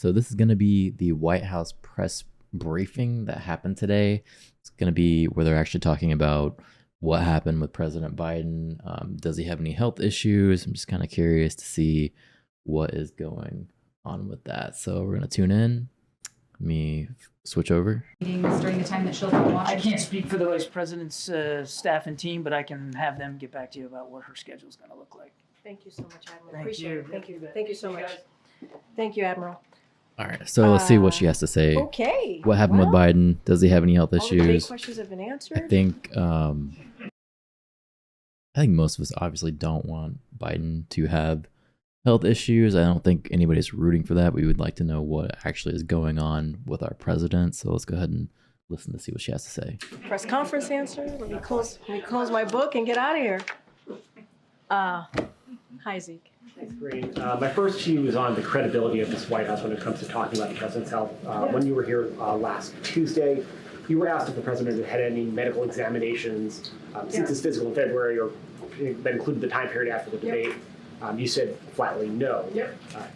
So this is going to be the White House press briefing that happened today. It's going to be where they're actually talking about what happened with President Biden. Does he have any health issues? I'm just kind of curious to see what is going on with that. So we're going to tune in. Let me switch over. Meetings during the time that she'll be watching. I can't speak for the Vice President's staff and team, but I can have them get back to you about what her schedule is going to look like. Thank you so much, Admiral. Thank Appreciate you. it. Thank you. Thank you so much. Thank you, Admiral. All right, so let's see what she has to say. Okay. What happened with Biden? Does he have any health All the big issues? questions have been answered. I think most of us obviously don't want Biden to have health issues. I don't think anybody's rooting for that. We would like to know what actually is going on with our president. So let's go ahead and listen to see what she has to say. Press conference answer. Let me close my book and get out of here. Hi, Zeke. Thanks, Green. My first to you is on the credibility of this White House when it comes to talking about the president's health. When you were here last Tuesday, you were asked if the president had had any medical examinations since his physical in February, or that included the time period after the debate. You said flatly no.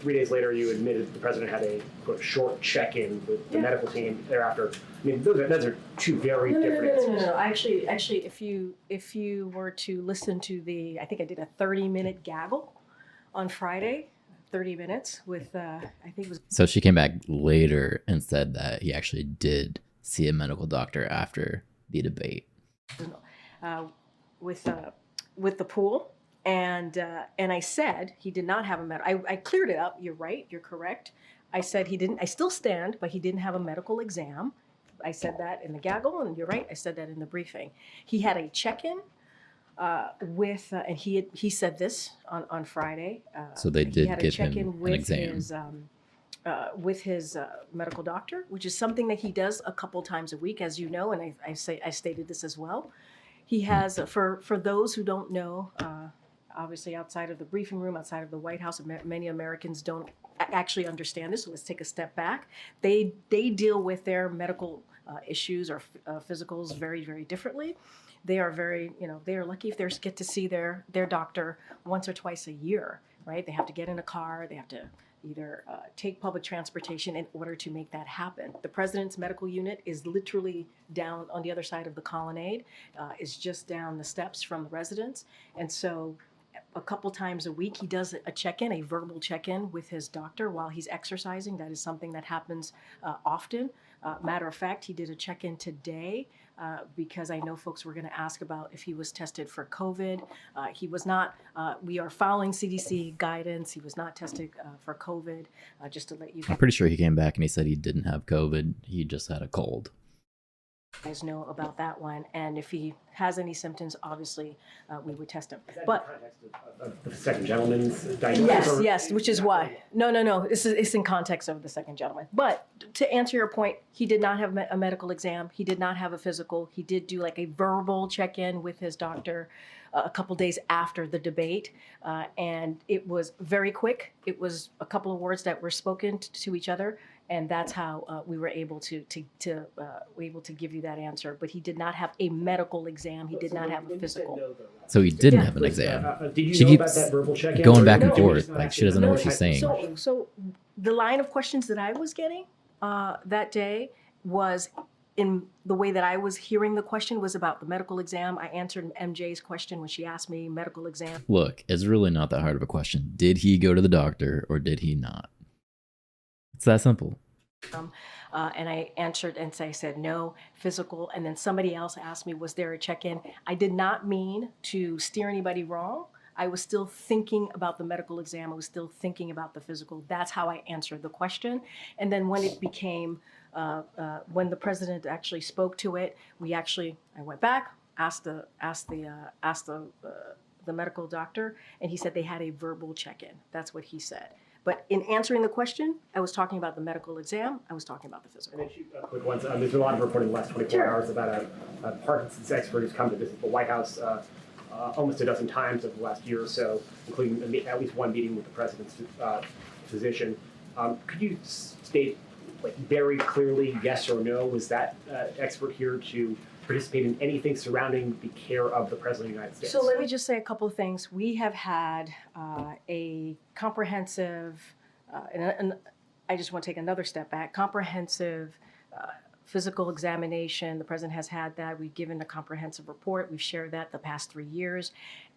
3 days later, you admitted the president had a quote, short check-in with the medical team thereafter. I mean, those are two very different answers. No. Actually, if you were to listen to I think I did a 30-minute gaggle on Friday, 30 minutes with, I think it was. So she came back later and said that he actually did see a medical doctor after the debate. With the pool. And I said he did not have a medical. I cleared it up. You're right. You're correct. I said he didn't. I still stand, but he didn't have a medical exam. I said that in the gaggle, and you're right. I said that in the briefing. He had a check-in with, and he said this on Friday. So they did give him an exam. With his medical doctor, which is something that he does a couple times a week, as you know, and I stated this as well. He has, for those who don't know, obviously outside of the briefing room, outside of the White House, many Americans don't actually understand this, so let's take a step back. They deal with their medical issues or physicals very, very differently. They are very, they are lucky if they get to see their doctor once or twice a year, right? They have to get in a car, they have to either take public transportation in order to make that happen. The president's medical unit is literally down on the other side of the colonnade, is just down the steps from the residence. And so a couple times a week, he does a check-in, a verbal check-in with his doctor while he's exercising. That is something that happens often. Matter of fact, he did a check-in today because I know folks were going to ask about if he was tested for COVID. He was not. We are following CDC guidance. He was not tested for COVID, just to let you I'm pretty sure he came back and he said he didn't have COVID. He just had a cold. guys know about that one. And if he has any symptoms, obviously we would test him. Is that But in the context of the second gentleman's diagnosis? yes, which is why. No. It's in context of the second gentleman. But to answer your point, he did not have a medical exam. He did not have a physical. He did do like a verbal check-in with his doctor a couple days after the debate. And it was very quick. It was a couple of words that were spoken to each other. And that's how we were able to give you that answer. But he did not have a medical exam. He did not have a physical. So he didn't have an exam. Did you She know keeps about that verbal check-in? going Or back did and you forth. just not Like, ask she doesn't know what she's that? saying. So the line of questions that I was getting that day was in the way that I was hearing the question was about the medical exam. I answered MJ's question when she asked me medical exam. Look, it's really not that hard of a question. Did he go to the doctor or did he not? It's that simple. And I answered and I said no, physical. And then somebody else asked me, was there a check-in? I did not mean to steer anybody wrong. I was still thinking about the medical exam. I was still thinking about the physical. That's how I answered the question. And then when it became, when the president actually spoke to it, I went back, asked the medical doctor, and he said they had a verbal check-in. That's what he said. But in answering the question, I was talking about the medical exam. I was talking about the physical. And then quick ones. There's been a lot of reporting in the last 24 hours about a Parkinson's expert who's come to visit the White House almost a dozen times over the last year or so, including at least one meeting with the president's physician. Could you state very clearly, yes or no, was that expert here to participate in anything surrounding the care of the President of the United States? So let me just say a couple of things. We have had a comprehensive, I just want to take another step back. Comprehensive physical examination. The president has had that. We've given a comprehensive report. We've shared that the past 3 years.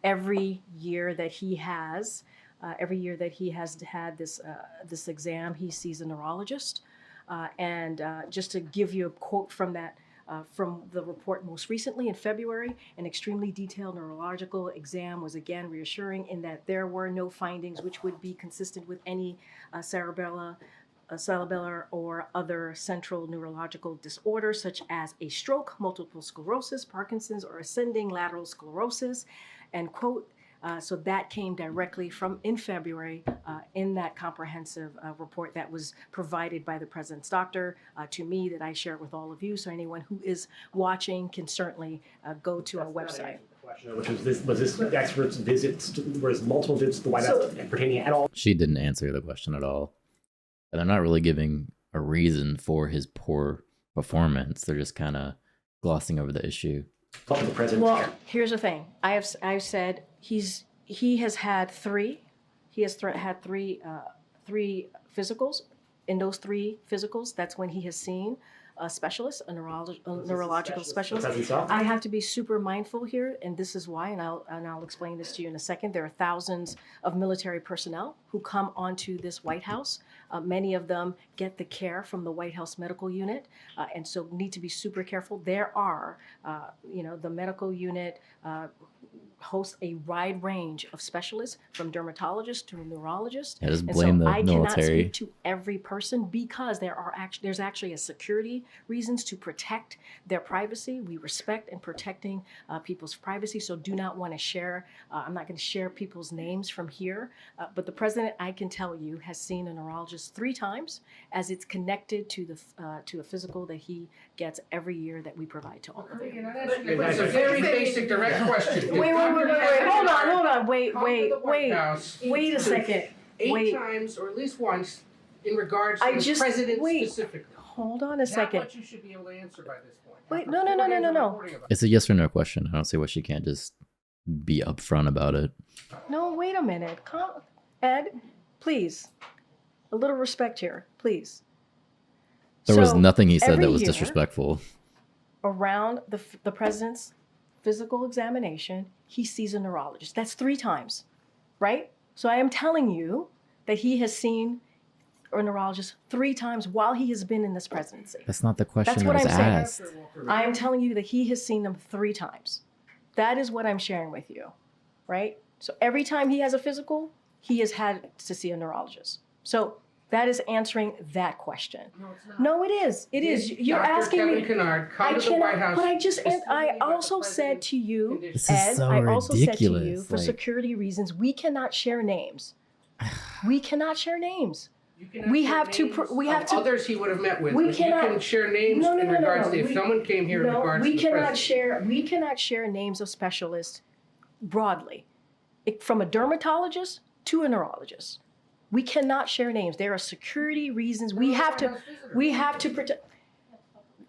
Every year that he has had this exam, he sees a neurologist. And just to give you a quote from that, from the report most recently in February, an extremely detailed neurological exam was again reassuring in that there were no findings which would be consistent with any cerebellar or other central neurological disorder, such as a stroke, multiple sclerosis, Parkinson's, or ascending lateral sclerosis, end quote. So that came directly from in February in that comprehensive report that was provided by the president's doctor to me, that I share with all of you. So anyone who is watching can certainly go to our website. Which was this expert's visits? Was multiple visits to the White House pertaining at all? She didn't answer the question at all. And they're not really giving a reason for his poor performance. They're just kind of glossing over the issue. The president. Well, here's the thing. I've said he has had three. He has had three physicals. In those 3 physicals, that's when he has seen a specialist, a neurological specialist. I have to be super mindful here, and this is why, and I'll explain this to you in a second. There are thousands of military personnel who come onto this White House. Many of them get the care from the White House medical unit, and so need to be super careful. There are, the medical unit hosts a wide range of specialists, from dermatologists to neurologists. Yeah, just blame the I military. cannot speak to every person because there's actually a security reasons to protect their privacy. We respect and protecting people's privacy, so do not want to share. I'm not going to share people's names from here, but the president, I can tell you, has seen a neurologist 3 times, as it's connected to a physical that he gets every year that we provide to all of you. It's a very basic, direct question. Wait, hold on, wait a second. 8 times, or at least once, in regards to the president specifically. Hold on a That's second. what you should be able to answer by this point. Wait, no. It's a yes or no question. I don't see why she can't just be upfront about it. No, wait a minute. Ed, please. A little respect here, please. There was nothing he said every that was year, disrespectful. Around the president's physical examination, he sees a neurologist. That's 3 times, right? So I am telling you that he has seen a neurologist 3 times while he has been in this presidency. That's not the question That's that what was I'm asked. saying. I am telling you that he has seen them 3 times. That is what I'm sharing with you, right? So every time he has a physical, he has had to see a neurologist. So that is answering that question. No, it's not. No, it is. It is. You're Dr. asking Kevin me. Kennard, come I to the White cannot. House. But I specifically also about the said to you, president's This is Ed, so I also said to you, ridiculous, for like- security reasons, we cannot share names. We cannot share names. You cannot We share have to names pr- we of have to- others he would have met with. We but cannot- You can share names No, in regards to if We- someone came here in No, regards we to the cannot president. We cannot share names of specialists broadly, from a dermatologist to a neurologist. We cannot share names. There are security reasons. We have to. We have to protect.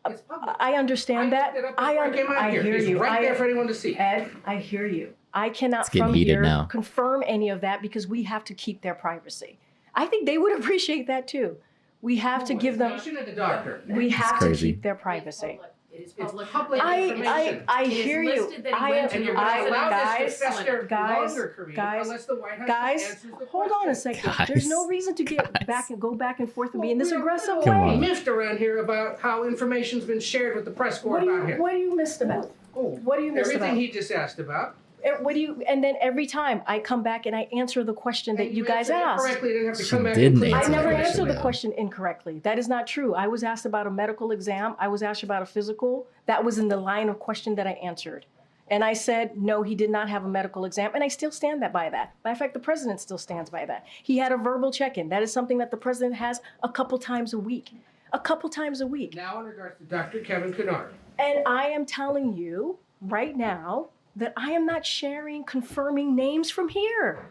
It's public. I understand that. looked it up before I came out I here. hear It's you. right there for anyone to see. Ed, I hear you. I cannot It's getting from heated here now. confirm any of that because we have to keep their privacy. I think they would appreciate that too. We have to give them. Patient and the doctor. We have to crazy. keep their privacy. It is It's public. public I information. hear you. listed that he I went am. And you're I going to allow guys, this to fester guys, longer, Kareem, guys, unless the White House guys, answers the hold on a question. second. There's no Guys, reason to get guys. back and go back and forth and be in this We aggressive don't Come way. on. miffed around here about how information's been shared with the press corps about him. What do you missed about? Oh, What do you miss everything about? he just asked about. And then every time I come back and I answer the question that And you guys answered it asked. correctly, didn't have to She come back didn't and plead answer I the never question, answered the yeah. question incorrectly. That is not true. I was asked about a medical exam. I was asked about a physical. That was in the line of question that I answered. And I said, no, he did not have a medical exam. And I still stand by that. Matter of fact, the president still stands by that. He had a verbal check-in. That is something that the president has a couple times a week. A couple times a week. Now in regards to Dr. Kevin Kennard. And I am telling you right now that I am not sharing, confirming names from here.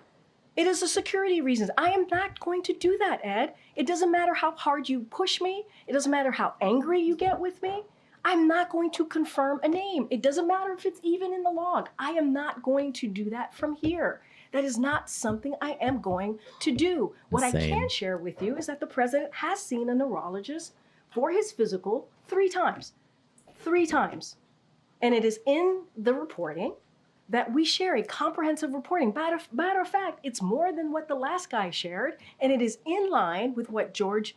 It is a security reasons. I am not going to do that, Ed. It doesn't matter how hard you push me. It doesn't matter how angry you get with me. I'm not going to confirm a name. It doesn't matter if it's even in the log. I am not going to do that from here. That is not something I am going to do. What I Insane. can share with you is that the president has seen a neurologist for his physical 3 times. 3 times. And it is in the reporting that we share a comprehensive reporting. Matter of fact, it's more than what the last guy shared, and it is in line with what George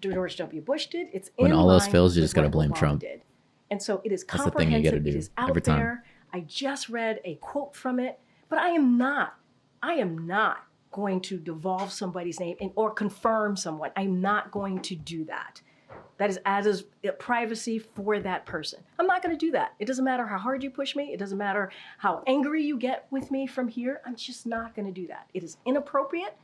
W. Bush did. It's When in all else line fails, you with just gotta what blame Obama Trump. did. And so it is That's the thing you gotta comprehensive. do It is out every time. there. I just read a quote from it, but I am not going to devolve somebody's name or confirm someone. I'm not going to do that. That is as privacy for that person. I'm not going to do that. It doesn't matter how hard you push me. It doesn't matter how angry you get with me from here. I'm just not going to do that. It is inappropriate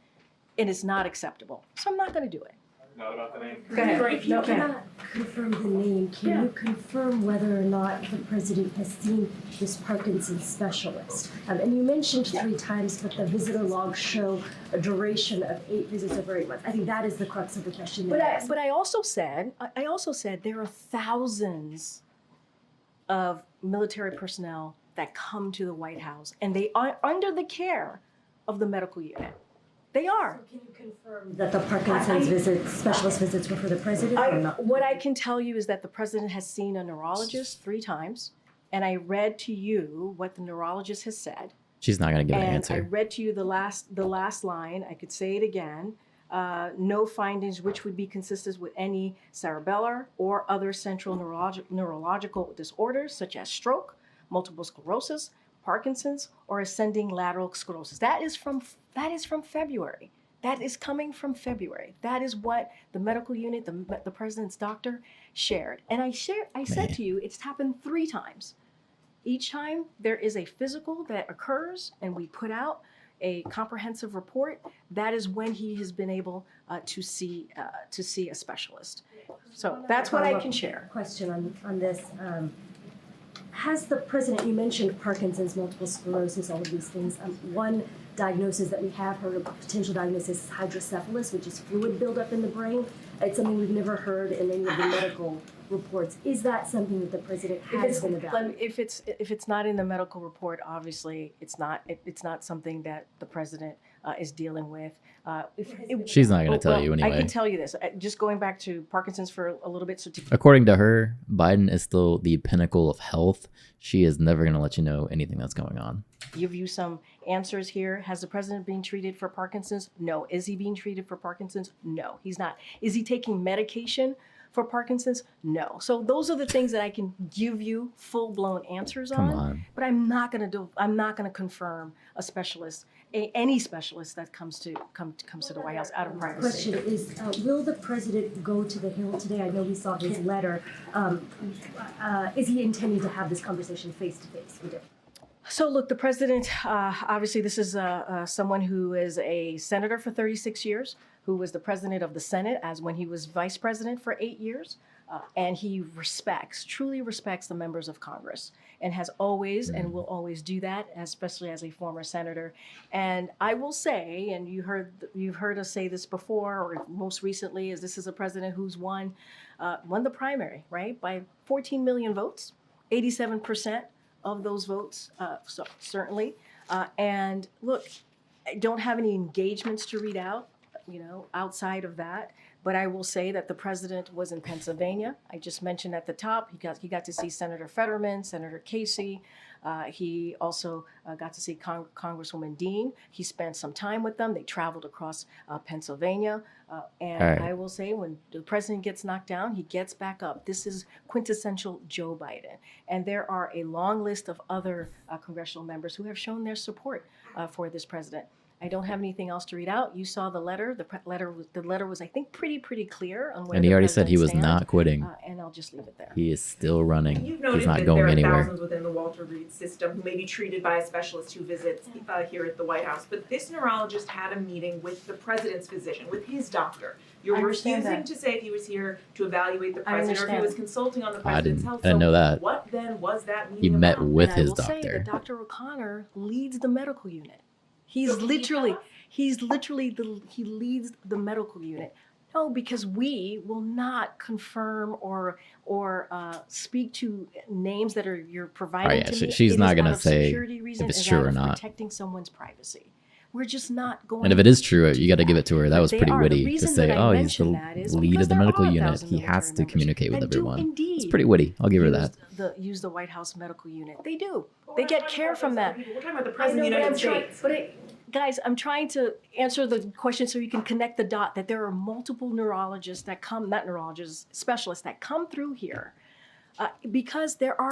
and it's not acceptable. So I'm not going to do it. Not about the name. Go ahead. If you No, go ahead. cannot confirm the name, can you confirm whether or not the president has seen this Parkinson's specialist? And you mentioned 3 times that the visitor logs show a duration of 8 visits over 8 months. I think that is the crux of the question. But I also said there are thousands of military personnel that come to the White House, and they are under the care of the medical unit. They are. So can you confirm that the Parkinson's specialist visits were for the president or not? What I can tell you is that the president has seen a neurologist 3 times, and I read to you what the neurologist has said. She's not going to give an And I answer. read to you the last line. I could say it again. No findings which would be consistent with any cerebellar or other central neurological disorders such as stroke, multiple sclerosis, Parkinson's, or ascending lateral sclerosis. That is from February. That is coming from February. That is what the medical unit, the president's doctor, shared. And I said to you, it's happened 3 times. Each time there is a physical that occurs, and we put out a comprehensive report. That is when he has been able to see a specialist. So that's what I can share. Question on this. Has the president, you mentioned Parkinson's, multiple sclerosis, all of these things. One diagnosis that we have heard of, potential diagnosis, is hydrocephalus, which is fluid buildup in the brain. It's something we've never heard in any of the medical reports. Is that something that the president has been evaluating? If it's not in the medical report, obviously it's not something that the president is dealing with. She's not going to tell you anyway. I can tell you this. Just going back to Parkinson's for a little bit. According to her, Biden is still the pinnacle of health. She is never going to let you know anything that's going on. Give you some answers here. Has the president been treated for Parkinson's? No. Is he being treated for Parkinson's? No, he's not. Is he taking medication for Parkinson's? No. So those are the things that I can give you full-blown answers Come on. on. But I'm not going to confirm a specialist, any specialist that comes to the White House out of privacy. Question is, will the president go to the Hill today? I know we saw his letter. Is he intending to have this conversation face to face with him? So look, the president, obviously this is someone who is a senator for 36 years, who was the president of the Senate as when he was vice president for 8 years. And he truly respects the members of Congress, and has always and will always do that, especially as a former senator. And I will say, and you've heard us say this before, or most recently, is this is a president who's won the primary, right, by 14 million votes, 87% of those votes, so certainly. And look, I don't have any engagements to read out, outside of that. But I will say that the president was in Pennsylvania. I just mentioned at the top, he got to see Senator Fetterman, Senator Casey. He also got to see Congresswoman Dean. He spent some time with them. They traveled across Pennsylvania. And right. I will say, when the president gets knocked down, he gets back up. This is quintessential Joe Biden. And there are a long list of other congressional members who have shown their support for this president. I don't have anything else to read out. You saw the letter. The letter was, I think, pretty clear on where. And he the already said he was president not quitting. and I'll just leave it there. He is still running. You've noted He's not that going there are anywhere. thousands within the Walter Reed system who may be treated by a specialist who visits here at the White House. But this neurologist had a meeting with the president's physician, with his doctor. You're I understand refusing that. to say if he was here to evaluate the I president or if he understand. was consulting on the I president's didn't- health. I didn't know that. What then was that meeting He met about? with And I his will say doctor. that Dr. O'Connor leads the medical unit. He leads the medical unit. No, because we will not confirm or speak to names that you're providing Oh, yeah, to me. she's It not is gonna out of say security if reasons it's and true out or of not. protecting someone's privacy. We're just not going. And if it is true, you got to give it to her. That was They pretty are. The witty to reason say, that I "Oh, he's the mention that is lead because of the there medical are unit. 1,000 He has military to members communicate with that do everyone." indeed It's pretty witty. I'll give her that. Use the White House medical unit. They do. But They we're not get talking care about from those other that. people. We're talking about the I president of know, the but United States. Guys, I'm trying to answer the question so you can connect the dot that there are multiple neurologists that come, not neurologists, specialists that come through here because there are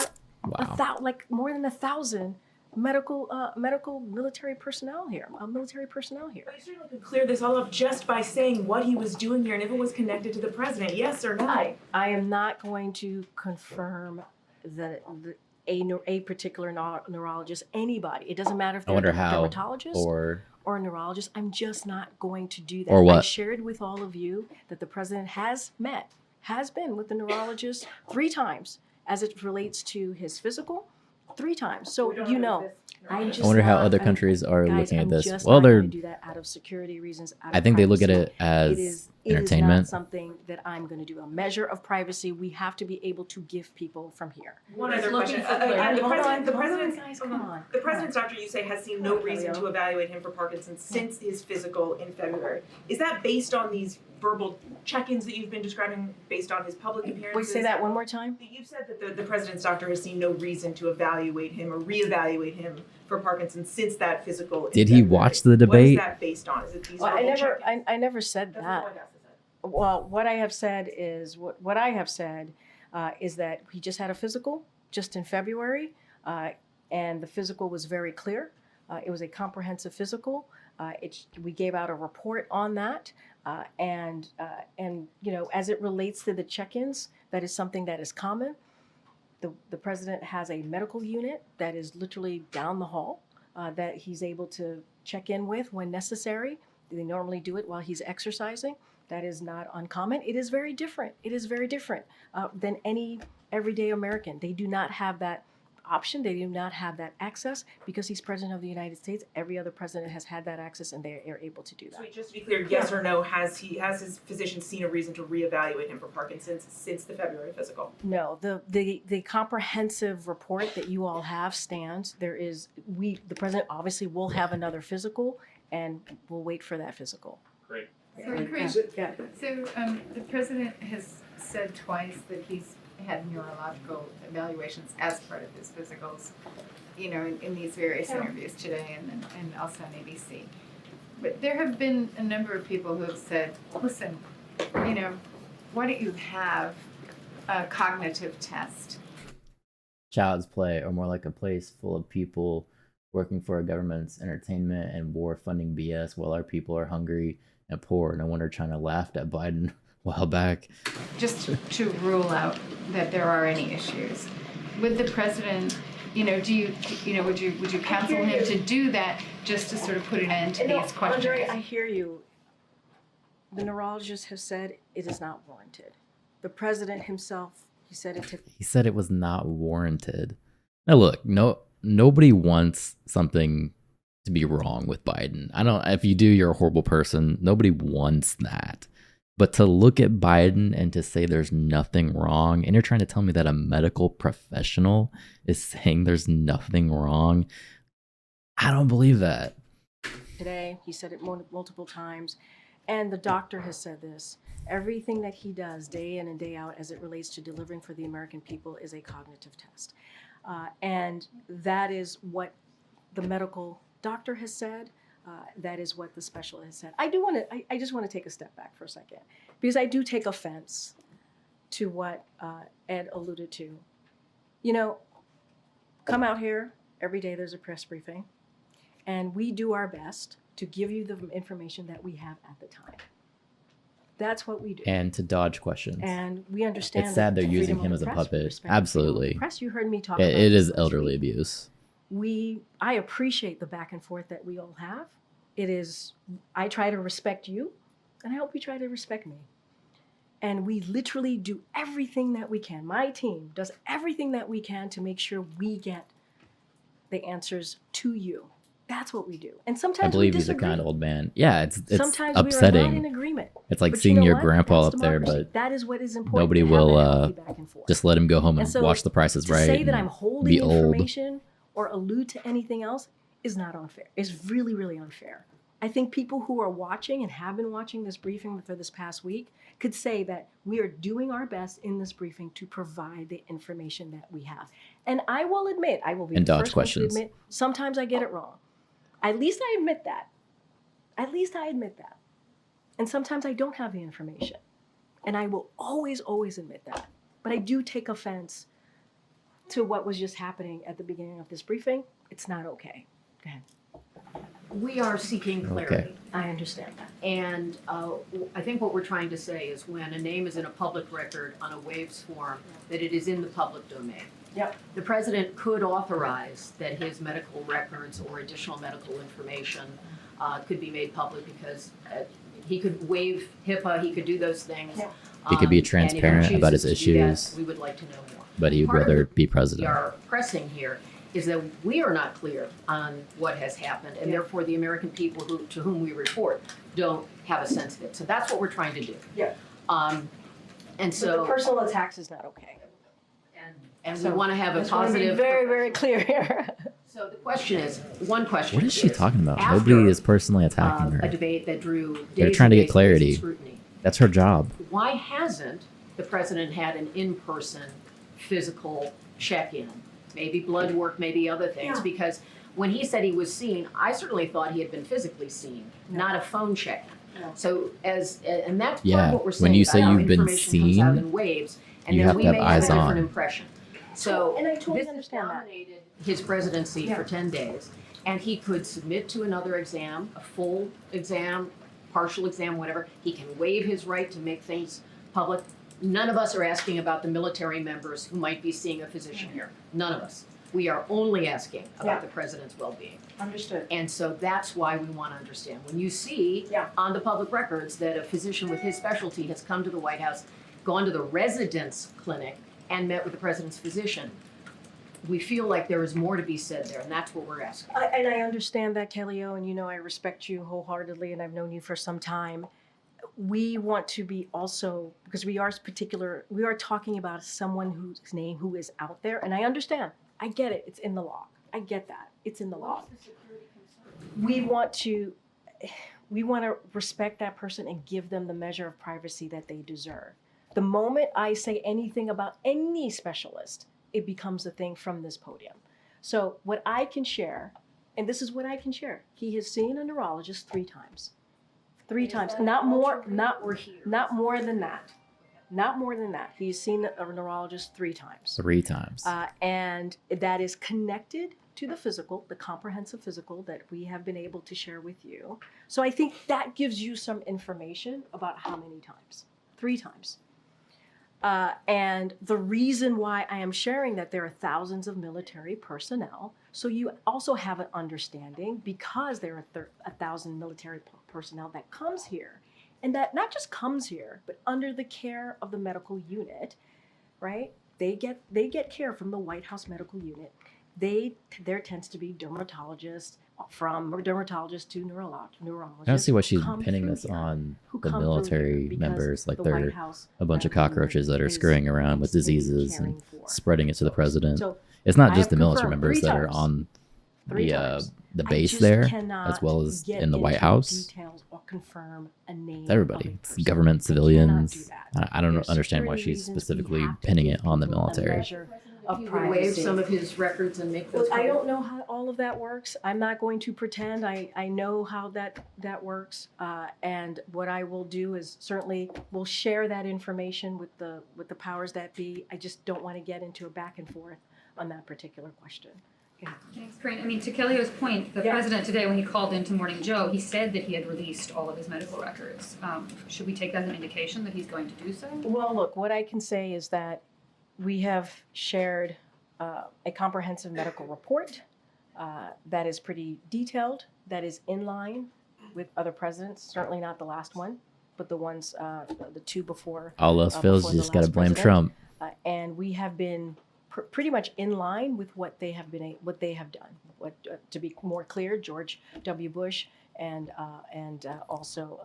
more than 1,000 medical military personnel here. But you certainly could clear this all up just by saying what he was doing here and if it was connected to the president, yes or no. I am not going to confirm that a particular neurologist, anybody. It doesn't matter if they're a dermatologist or a neurologist. I'm just not going to do that. Or what? I shared with all of you that the president has been with the neurologist 3 times as it relates to his physical, 3 times. So you know, I wonder how other countries are looking at this. Just Well, not they're. going to do that out of security reasons. I think they look at it as entertainment. It is not something that I'm going to do. A measure of privacy. We have to be able to give people from here. One other question. The president's doctor, you say, has seen no reason to evaluate him for Parkinson's since his physical in February. Is that based on these verbal check-ins that you've been describing, based on his public appearances? Wait, say that one more time. You said that the president's doctor has seen no reason to evaluate him or reevaluate him for Parkinson's since that physical. Did he watch the debate? What is that based on? Is it these Well, verbal check-ins? I never said that. Well, what I have said is is that he just had a physical just in February, and the physical was very clear. It was a comprehensive physical. We gave out a report on that, and you know, as it relates to the check-ins, that is something that is common. The president has a medical unit that is literally down the hall that he's able to check in with when necessary. They normally do it while he's exercising. That is not uncommon. It is very different. It is very different than any everyday American. They do not have that option. They do not have that access because he's president of the United States. Every other president has had that access, and they are able to do that. So just to be clear, yes or no, has his physician seen a reason to reevaluate him for Parkinson's since the February physical? No, the comprehensive report that you all have stands. The president obviously will have another physical, and we'll wait for that physical. Great. So, Chris, Yeah. the president has said twice that he's had neurological evaluations as part of his physicals, you know, in these various interviews today and also on ABC. But there have been a number of people who have said, listen, you know, why don't you have a cognitive test? Child's Play, or more like a place full of people working for a government's entertainment and war funding BS while our people are hungry and poor. No wonder China laughed at Biden a while back. Just to rule out that there are any issues. Would the president, you know, would you counsel him to do that just to sort of put an end to these questions? Andre, I hear you. The neurologist has said it is not warranted. The president himself, he said it was not warranted. Now look, nobody wants something to be wrong with Biden. If you do, you're a horrible person. Nobody wants that. But to look at Biden and to say there's nothing wrong, and you're trying to tell me that a medical professional is saying there's nothing wrong, I don't believe that. Today, he said it multiple times, and the doctor has said this. Everything that he does day in and day out as it relates to delivering for the American people is a cognitive test. And that is what the medical doctor has said. That is what the specialist has said. I just want to take a step back for a second, because I do take offense to what Ed alluded to. You know, come out here every day. There's a press briefing, and we do our best to give you the information that we have at the time. That's what we do. And to dodge questions. And we understand. It's sad they're that using freedom him of as a press, puppet. respect Absolutely. press. You heard me talk. It about is this last elderly week. abuse. I appreciate the back and forth that we all have. I try to respect you, and I hope you try to respect me. And we literally do everything that we can. My team does everything that we can to make sure we get the answers to you. That's what we do. And sometimes I believe we he's a disagree. kind old man. Yeah, it's Sometimes upsetting. we are not in agreement. It's like But seeing you know your what? grandpa That's up there, democracy. but that is what is important. nobody to have will that healthy back and forth. just let him go home and so watch The Price is to Right. say that and I'm be holding old. information or allude to anything else is not unfair. It's really, really unfair. I think people who are watching and have been watching this briefing for this past week could say that we are doing our best in this briefing to provide the information that we have. And I will admit, I will be And the dodge first one to questions. admit, sometimes I get it wrong. At least I admit that. At least I admit that. And sometimes I don't have the information. And I will always, always admit that. But I do take offense to what was just happening at the beginning of this briefing. It's not okay. Go ahead. We are seeking clarity. Okay. I understand that. And I think what we're trying to say is when a name is in a public record on a waives form, that it is in the public domain. Yep. The president could authorize that his medical records or additional medical information could be made public because he could waive HIPAA, he could do those things. Yep. He could be And if he transparent about his chooses to do that, issues, we would like to know more. but he would Part of rather the- be We president. are pressing here is that we are not clear on what has happened, and therefore the American people to whom we report don't have a sense of it. So that's what we're trying to do. Yeah. And But so, the personal attacks is not okay. and we want to have a Just want to be positive. very, very clear here. So the question is, one question. What is she talking about? after, Nobody is personally attacking A her. debate that drew They're days trying to and get days and days of clarity. scrutiny. That's her job. Why hasn't the president had an in-person physical check-in? Maybe blood work, maybe other things, Yeah. because when he said he was seen, I certainly thought he had been physically seen, not a phone check-in. No. So and that's part Yeah, of what we're when saying. you about say how you've been information comes out seen, in waves, and you then have we to have may eyes have a different on. impression. So And I totally this understand that. dominated his presidency Yeah. for 10 days, and he could submit to another exam, a full exam, partial exam, whatever. He can waive his right to make things public. None of us are asking about the military members who might be seeing a physician here. None of us. We are only asking about Yeah. the president's well-being. Understood. And so that's why we want to understand. When you see Yeah. on the public records that a physician with his specialty has come to the White House, gone to the residence clinic, and met with the president's physician, we feel like there is more to be said there, and that's what we're asking. And I understand that, Kellyo, and you know I respect you wholeheartedly, and I've known you for some time. We want to be also, because we are talking about someone whose name who is out there, and I understand. I get it. It's in the law. I get that. It's in the law. We want to respect that person and give them the measure of privacy that they deserve. The moment I say anything about any specialist, it becomes a thing from this podium. So what I can share, and this is what I can share, he has seen a neurologist 3 times. 3 times, not more than that. Not more than that. He's seen a neurologist 3 times. 3 times. And that is connected to the physical, the comprehensive physical that we have been able to share with you. So I think that gives you some information about how many times. 3 times. And the reason why I am sharing that there are thousands of military personnel, so you also have an understanding, because there are 1,000 military personnel that comes here, and that not just comes here, but under the care of the medical unit, right? They get care from the White House medical unit. There tends to be dermatologists, from dermatologists to neurologists. I don't see why she's come pinning through this here, on who the come through military here because members, like the they're White House a bunch of medical cockroaches unit that are is scurrying around with absolutely diseases and caring for spreading it to the president. So It's not I just the have military confirmed members 3 that are times. on 3 times. the I base just there, cannot as well as get in the White into House. details or confirm a name It's everybody. of a It's person. government, I civilians. cannot do that. I don't There's understand why security she's reasons. We specifically have to pinning give it on the people a military. measure of He would waive privacy. some of his records and make those I public. don't know how all of that works. I'm not going to pretend I know how that works. And what I will do is certainly will share that information with the powers that be. I just don't want to get into a back and forth on that particular question. Thanks, Corinne. I mean, to Kellyo's point, the president today, when he called into Morning Joe, he said that he had released all of his medical records. Should we take that as an indication that he's going to do so? Well, look, what I can say is that we have shared a comprehensive medical report that is pretty detailed, that is in line with other presidents, certainly not the last one, but the ones, the 2 before. All else fails, before you the just got to last blame president. Trump. And we have been pretty much in line with what they have done. To be more clear, George W. Bush and also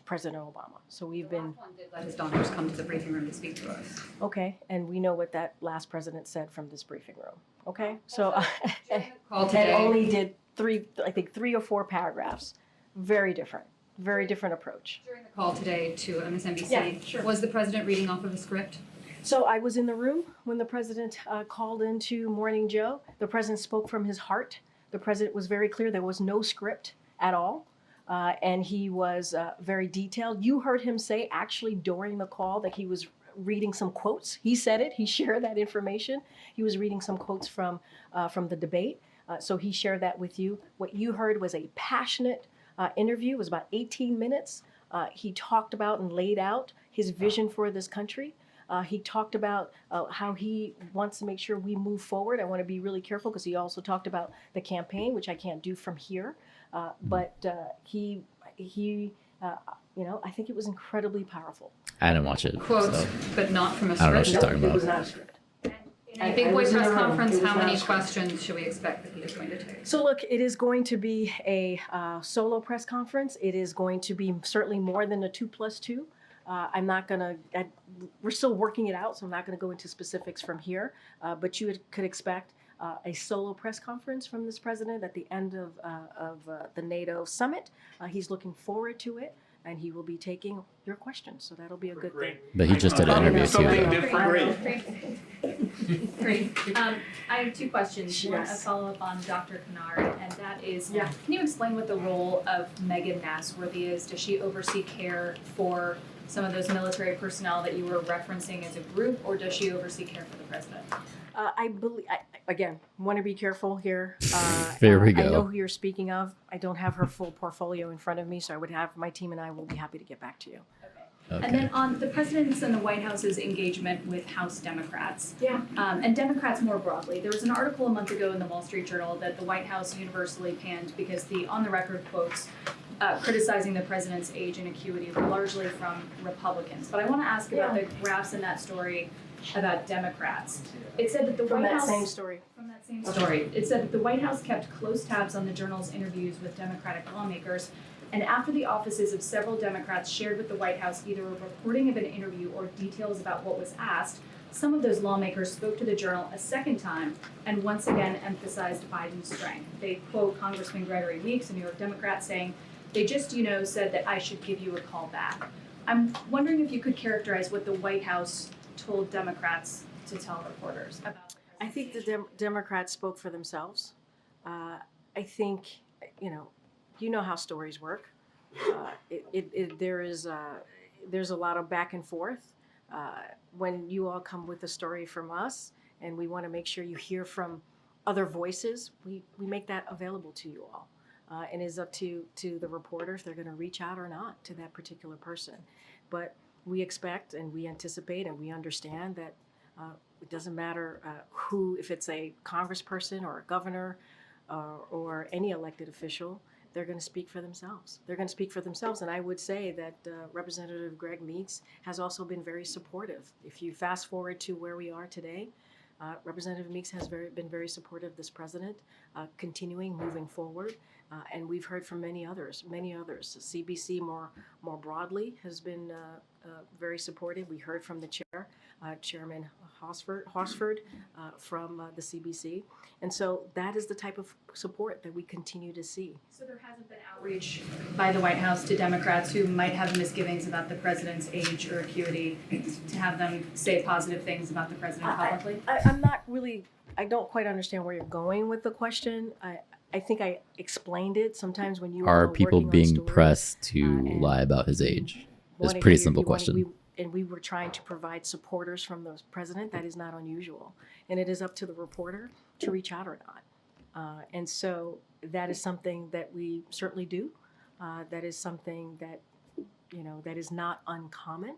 President Obama. So we've been One did let his donors come to the briefing room to speak to us. okay, and we know what that last president said from this briefing room. Okay, so Call and today. only did I think 3 or 4 paragraphs. Very different approach. During the call today to MSNBC, Yeah, sure. was the president reading off of a script? So I was in the room when the president called into Morning Joe. The president spoke from his heart. The president was very clear. There was no script at all. And he was very detailed. You heard him say actually during the call that he was reading some quotes. He said it. He shared that information. He was reading some quotes from the debate. So he shared that with you. What you heard was a passionate interview. It was about 18 minutes. He talked about and laid out his vision for this country. He talked about how he wants to make sure we move forward. I want to be really careful because he also talked about the campaign, which I can't do from here. But he I think it was incredibly powerful. I didn't watch it. Quotes, So. but not from a I don't know what script? she's talking It was about. not a script. In a big boy press conference, how many questions should we expect that he is going to take? So look, it is going to be a solo press conference. It is going to be certainly more than a 2+2. I'm not going to, we're still working it out, so I'm not going to go into specifics from here. But you could expect a solo press conference from this president at the end of the NATO summit. He's looking forward to it, and he will be taking your questions. So that'll be a good thing. But he just did an interview too. Great. I have 2 questions. One, a Yes. follow-up on Dr. Kennard, and that is, Yeah. can you explain what the role of Megan Nasworthy is? Does she oversee care for some of those military personnel that you were referencing as a group, or does she oversee care for the president? I believe, again, want to be careful here. There we I know go. who you're speaking of. I don't have her full portfolio in front of me, so I would have my team and I will be happy to get back to you. And Okay. then on the president's and the White House's engagement with House Democrats, Yeah. and Democrats more broadly. There was an article a month ago in the Wall Street Journal that the White House universally panned because the on-the-record quotes criticizing the president's age and acuity were largely from Republicans. But I want to ask about the graphs in that story about Democrats. It said that the From White that House same story. from that same story. It said that the White House kept close tabs on the Journal's interviews with Democratic lawmakers, and after the offices of several Democrats shared with the White House either a recording of an interview or details about what was asked, some of those lawmakers spoke to the Journal a second time and once again emphasized Biden's strength. They quote Congressman Gregory Meeks, a New York Democrat, saying, "They just, said that I should give you a call back." I'm wondering if you could characterize what the White House told Democrats to tell reporters about. I think the Democrats spoke for themselves. I think, you know how stories work. There's a lot of back and forth. When you all come with a story from us, and we want to make sure you hear from other voices, we make that available to you all. And it's up to the reporter if they're going to reach out or not to that particular person. But we expect and we anticipate and we understand that it doesn't matter if it's a congressperson or a governor or any elected official, they're going to speak for themselves. They're going to speak for themselves. And I would say that Representative Greg Meeks has also been very supportive. If you fast forward to where we are today, Representative Meeks has been very supportive of this president, moving forward. And we've heard from many others. CBC more broadly has been very supportive. We heard from the chair, Chairman Hosford from the CBC. And so that is the type of support that we continue to see. So there hasn't been outreach by the White House to Democrats who might have misgivings about the president's age or acuity to have them say positive things about the president publicly? I'm not really, I don't quite understand where you're going with the question. I think I explained it. Sometimes when you Are people being pressed to lie about his age? It's a pretty simple question. And we were trying to provide supporters from the president. That is not unusual. And it is up to the reporter to reach out or not. And so that is something that we certainly do. That is something that, that is not uncommon.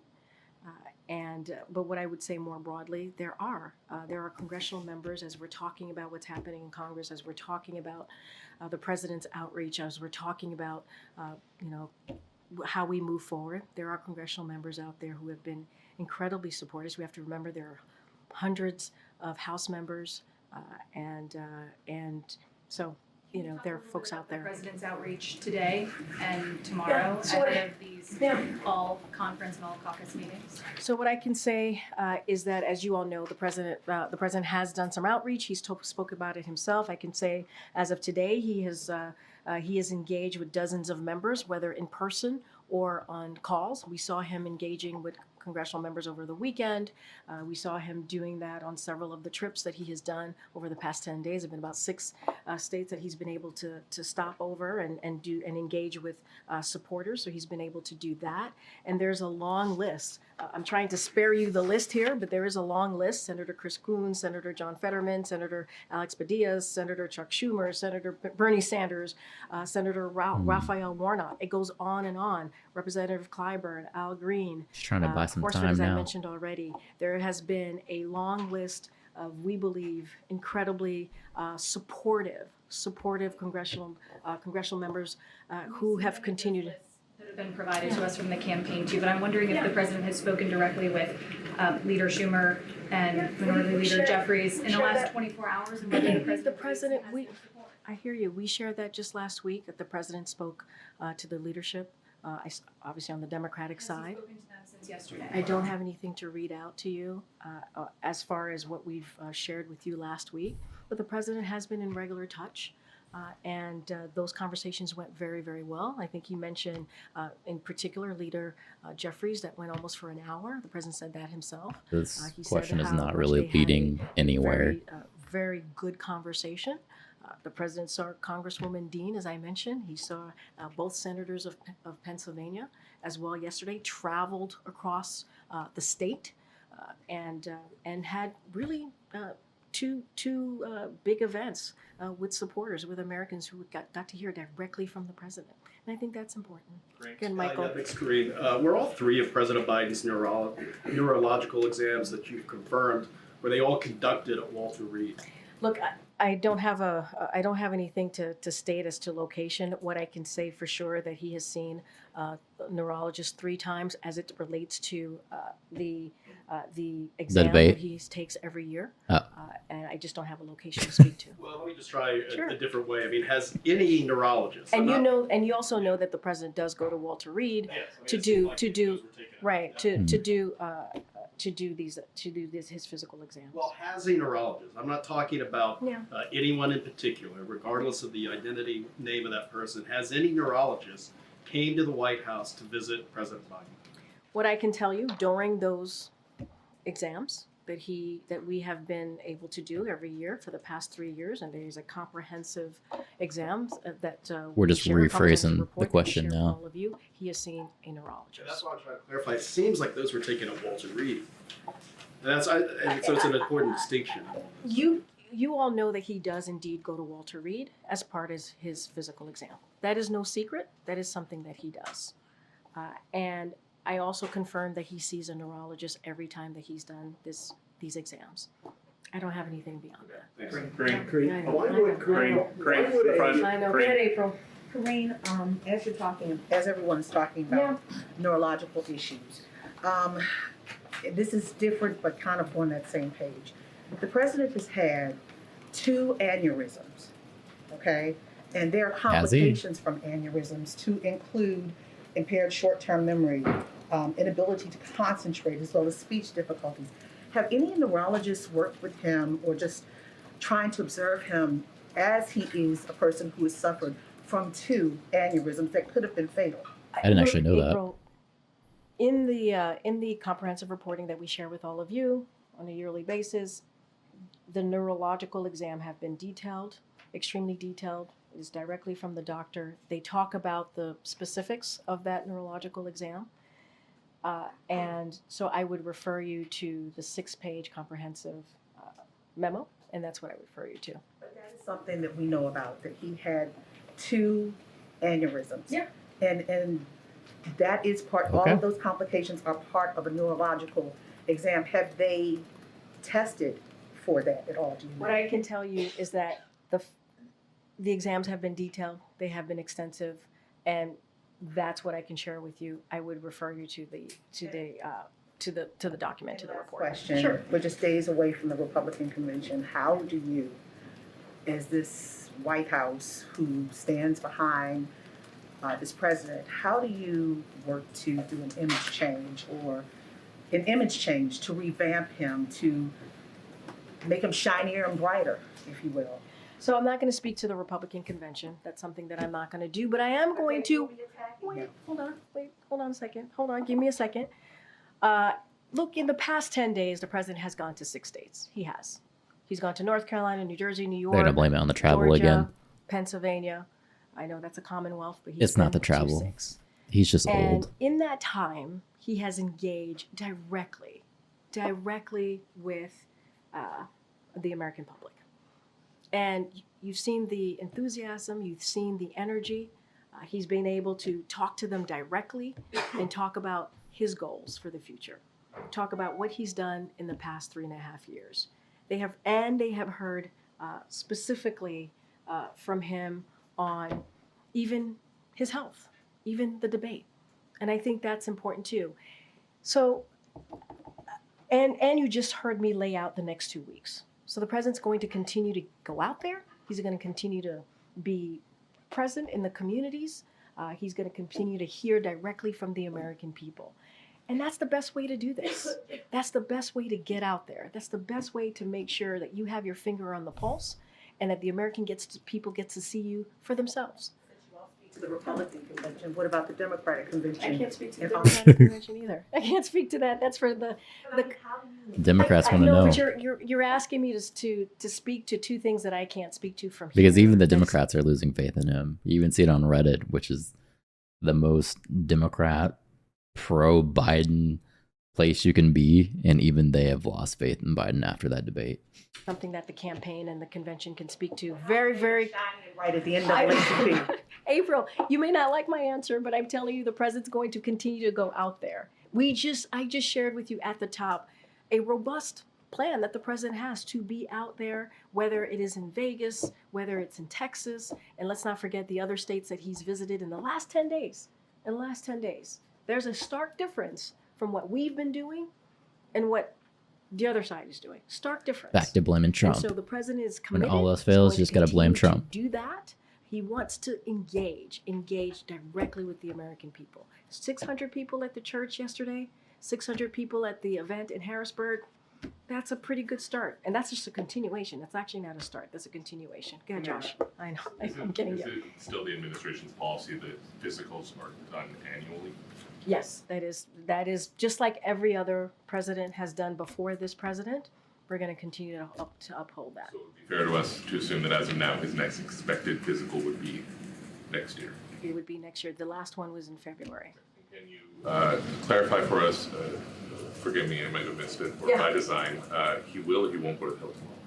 But what I would say more broadly, there are congressional members, as we're talking about what's happening in Congress, as we're talking about the president's outreach, as we're talking about, how we move forward. There are congressional members out there who have been incredibly supportive. We have to remember there are hundreds of House members, and so there are folks out The there. president's outreach today and tomorrow so ahead of these all conference and all caucus meetings. So what I can say is that, as you all know, the president has done some outreach. He's spoke about it himself. I can say, as of today, he is engaged with dozens of members, whether in person or on calls. We saw him engaging with congressional members over the weekend. We saw him doing that on several of the trips that he has done over the past 10 days. There have been about 6 states that he's been able to stop over and engage with supporters. So he's been able to do that. And there's a long list. I'm trying to spare you the list here, but there is a long list. Senator Chris Coons, Senator John Fetterman, Senator Alex Padilla, Senator Chuck Schumer, Senator Bernie Sanders, Senator Raphael Warnock. It goes on and on. Representative Clyburn, Al Green. Just trying to buy some Horford, time as I now. mentioned already, there has been a long list of, we believe, incredibly supportive congressional members who have continued. That have been provided to us from the campaign too, but I'm wondering if the president has spoken directly with Leader Schumer and Minority Leader Jeffries in the last 24 hours, and whether the president. I hear you. We shared that just last week that the president spoke to the leadership. Obviously on the Democratic side. Spoken to them since yesterday. I don't have anything to read out to you as far as what we've shared with you last week, but the president has been in regular touch. And those conversations went very, very well. I think he mentioned, in particular, Leader Jeffries, that went almost for an hour. The president said that himself. This He said question is how not much really they had leading a anywhere. very good conversation. The president saw Congresswoman Dean, as I mentioned. He saw both senators of Pennsylvania as well yesterday, traveled across the state and had really two big events with supporters, with Americans who got to hear directly from the president. And I think that's important. Again, Michael. Yeah, thanks, Corinne. Were all 3 of President Biden's neurological exams that you've confirmed, were they all conducted at Walter Reed? Look, I don't have anything to state as to location. What I can say for sure that he has seen a neurologist 3 times as it relates to the exam debate? that he takes every year, Oh. and I just don't have a location to speak to. Well, let me just try Sure. a different way. I mean, has any neurologist? And you also know that the president does go to Walter Reed to do his physical exams. Well, has a neurologist? I'm not talking about anyone in particular, regardless of the identity, name of that person. Has any neurologist came to the White House to visit President Biden? What I can tell you during those exams that we have been able to do every year for the past 3 years, and there's a comprehensive exams that We're just share a comprehensive rephrasing the report that we question share with now. all of you. He has seen a neurologist. That's what I'm trying to clarify. It seems like those were taken at Walter Reed. And so it's an important distinction. You all know that he does indeed go to Walter Reed as part of his physical exam. That is no secret. That is something that he does. And I also confirmed that he sees a neurologist every time that he's done these exams. I don't have anything beyond that. Great. I know. Go ahead, April. Corinne, as everyone's talking about neurological issues, this is different but kind of on that same page. The president has had 2 aneurysms, okay? And there are complications from aneurysms to include impaired short-term memory, inability to concentrate, as well as speech difficulties. Have any neurologists worked with him or just trying to observe him as he is a person who has suffered from 2 aneurysms that could have been fatal? I didn't actually know April, in the comprehensive reporting that we share with all of you on a yearly basis, the neurological exam have been detailed, extremely detailed. It is directly from the doctor. They talk about the specifics of that neurological exam. And so I would refer you to the 6-page comprehensive memo, and that's what I would refer you to. But that is something that we know about, that he had 2 aneurysms. Yeah. And that is part, all of those complications are part of a neurological exam. Have they tested for that at all? Do you know? What I can tell you is that the exams have been detailed, they have been extensive, and that's what I can share with you. I would refer you to the document, to the report. Question. Sure. We're just days away from the Republican convention. How do you, as this White House who stands behind this president, how do you work to do an image change to revamp him, to make him shinier and brighter, if you will? So I'm not going to speak to the Republican convention. That's something that I'm not going to do, but I am going to. Wait, hold on a second. Hold on, give me a second. Look, in the past 10 days, the president has gone to 6 states. He has. He's gone to North Carolina, New Jersey, New York. They're gonna blame it on the travel Georgia, again. Pennsylvania. I know that's a Commonwealth, but It's not the travel. He's just and old. in that time, he has engaged directly with the American public. And you've seen the enthusiasm, you've seen the energy. He's been able to talk to them directly and talk about his goals for the future. Talk about what he's done in the past 3.5 years. They have heard specifically from him on even his health, even the debate. And I think that's important too. So, and you just heard me lay out the next 2 weeks. So the president's going to continue to go out there. He's going to continue to be present in the communities. He's going to continue to hear directly from the American people. And that's the best way to do this. That's the best way to get out there. That's the best way to make sure that you have your finger on the pulse and that the American people get to see you for themselves. To the Republican convention, what about the Democratic convention? I can't speak to the Democratic convention either. I can't speak to that. That's for the Democrats want to know. But you're asking me to speak to two things that I can't speak to from here. Because even the Democrats are losing faith in him. You even see it on Reddit, which is the most Democrat pro-Biden place you can be, and even they have lost faith in Biden after that debate. Something that the campaign and the convention can speak to very, very right at the end of the April, you may not like my answer, but I'm telling you the president's going to continue to go out there. I just shared with you at the top a robust plan that the president has to be out there, whether it is in Vegas, whether it's in Texas, and let's not forget the other states that he's visited in the last 10 days. There's a stark difference from what we've been doing and what the other side is doing. Stark difference. Back to blaming Trump. And so the president is committed. When all else fails, you just got to blame Trump. Do that. He wants to engage directly with the American people. 600 people at the church yesterday, 600 people at the event in Harrisburg. That's a pretty good start. And that's just a continuation. That's actually not a start. That's a continuation. Go ahead, Josh. I know. I'm getting you. Is it still the administration's policy that physicals are done annually? Yes, that is just like every other president has done before this president. We're going to continue to uphold that. So it would be fair to us to assume that as of now, his next expected physical would be next year. It would be next year. The last one was in February. Can you clarify for us, forgive me, I might have missed it, or by design, he will or he won't go to the Hill tomorrow?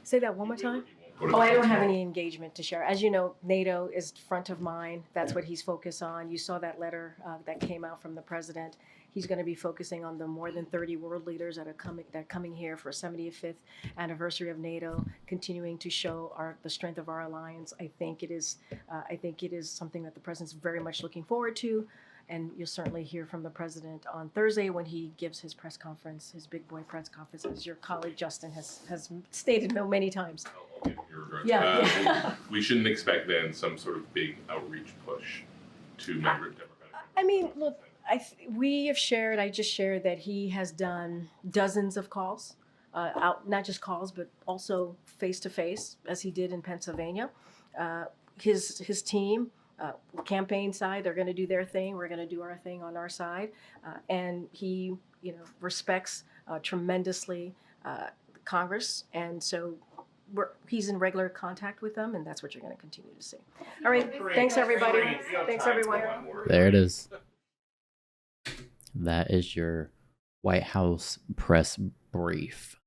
Say that one more time. I don't have any engagement to share. As you know, NATO is front of mind. That's what he's focused on. You saw that letter that came out from the president. He's going to be focusing on the more than 30 world leaders that are coming here for 75th anniversary of NATO, continuing to show the strength of our alliance. I think it is something that the president's very much looking forward to. And you'll certainly hear from the president on Thursday when he gives his press conference, his big boy press conference, as your colleague Justin has stated many times. We shouldn't expect then some sort of big outreach push to member Democratic. I mean, look, I just shared that he has done dozens of calls, not just calls, but also face-to-face, as he did in Pennsylvania. His team, campaign side, they're going to do their thing. We're going to do our thing on our side. And he, respects tremendously Congress. And so he's in regular contact with them, and that's what you're going to continue to see. All right. Thanks, everybody. Thanks, everyone. There it is. That is your White House press brief.